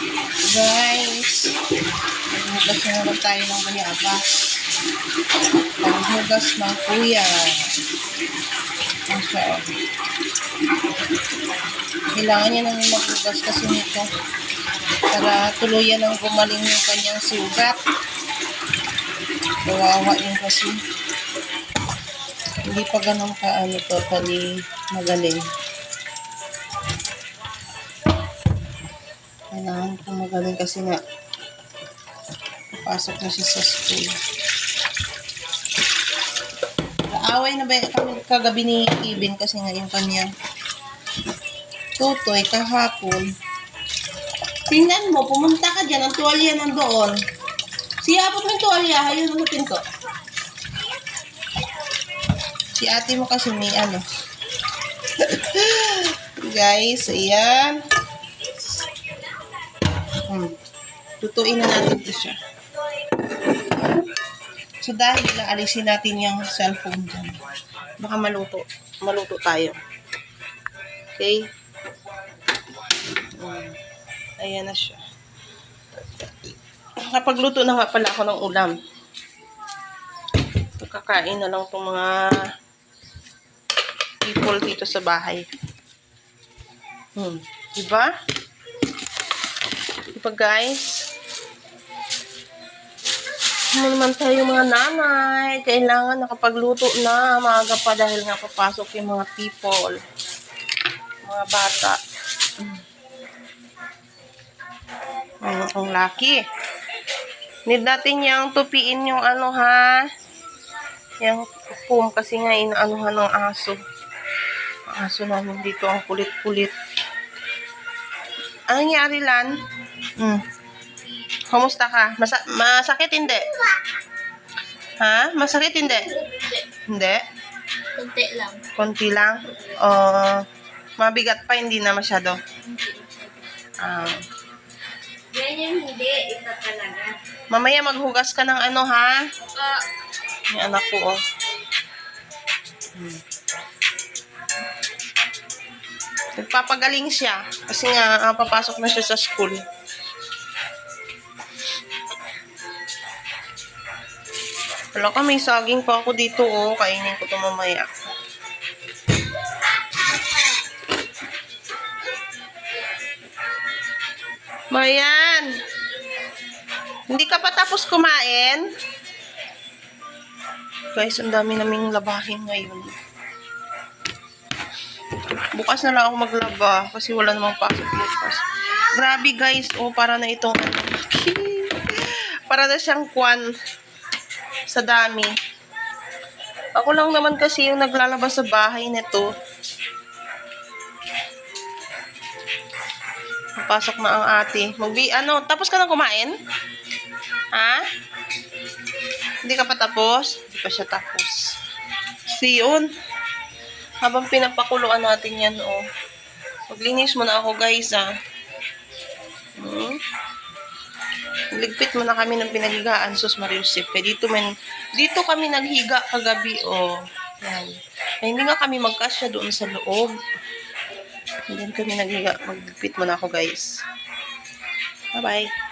Guys, maghugas na naman tayo ng bayabas. Panghugas ng kuya. So, kailangan niya nang maghugas kasi nito para tuluyan ang gumaling yung kanyang sugat. Kawawa yung kasi. Hindi pa ganun ka totally magaling. Kailangan ko magaling kasi nga pasok na siya sa school. Away na ba kami kagabi ni Kevin kasi nga yung kanyang tutoy kahapon. Tingnan mo, pumunta ka dyan, ang tuwalya nandoon. Siyapot ng tuwalya, ayun ang pinto. Si ate mo kasi may Guys, ayan. Tutuin na natin ito siya. So, dahil alisin natin yung cellphone dyan. Baka maluto tayo. Okay? Ayan na siya. Nakapagluto na nga pala ako ng ulam. Kakain na lang itong mga people dito sa bahay. Diba? Diba guys? Naman tayo mga nanay. Kailangan nakapagluto na. Maaga pa dahil nga papasok yung mga people. Mga bata. Ang laki. Need natin yung tupiin yung yung foam kasi nga inaanuhan ng aso. Ang aso namin dito ang kulit-kulit. Anong nangyari, Lan? Kumusta ka? Masakit hindi? Ha? Masakit hindi? Hindi? Kunti lang. Konti lang? Mabigat pa, hindi na masyado? Ganyan hindi. Ito talaga. Mamaya maghugas ka ng ha? Yung anak ko, Nagpapagaling siya. Kasi nga, papasok na siya sa school. Wala ka, may saging pa ako dito, Kainin ko ito mamaya. Mayan! Hindi ka pa tapos kumain? Guys, ang dami naming labahin ngayon. Bukas na lang ako maglaba kasi wala namang pasok bukas. Grabe guys, para na itong para na siyang kwan sa dami. Ako lang naman kasi yung naglalaba sa bahay nito. Papasok na ang ate. Tapos ka na kumain? Ha? Hindi ka pa tapos? Hindi pa siya tapos. See yun. Habang pinapakuluan natin yan, Maglinis muna ako, guys, Ligpit muna kami ng pinaghigaan, sus Mariusip. Kaya dito kami naghiga kagabi, Yan. Kaya hindi nga kami magkasya doon sa loob. Hindi kami naghiga. Magligpit muna ako, guys. Bye-bye.